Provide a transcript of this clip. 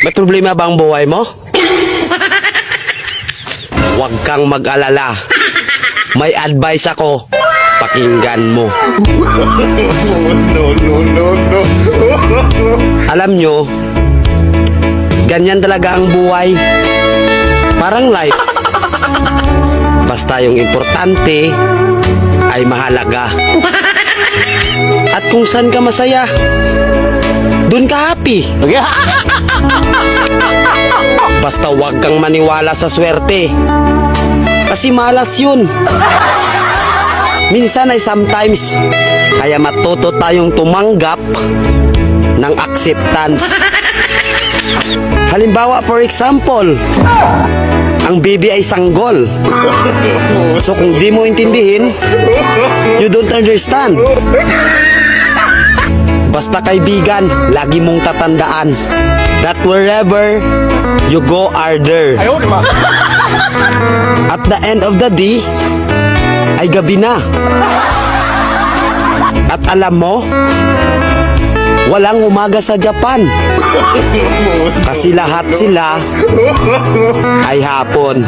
May problema ba ang buhay mo? Huwag kang mag-alala. May advice ako. Pakinggan mo. Alam nyo, ganyan talaga ang buhay. Parang life. Basta yung importante ay mahalaga. At kung saan ka masaya, dun ka happy. Basta huwag kang maniwala sa swerte. Kasi malas yun. Minsan ay sometimes. Kaya matuto tayong tumanggap ng acceptance. Halimbawa, for example, ang baby ay sanggol. So kung di mo intindihin, you don't understand. Basta kaibigan, lagi mong tatandaan that wherever you go are there. At the end of the day, ay gabi na. At alam mo, walang umaga sa Japan. Kasi lahat sila ay hapon.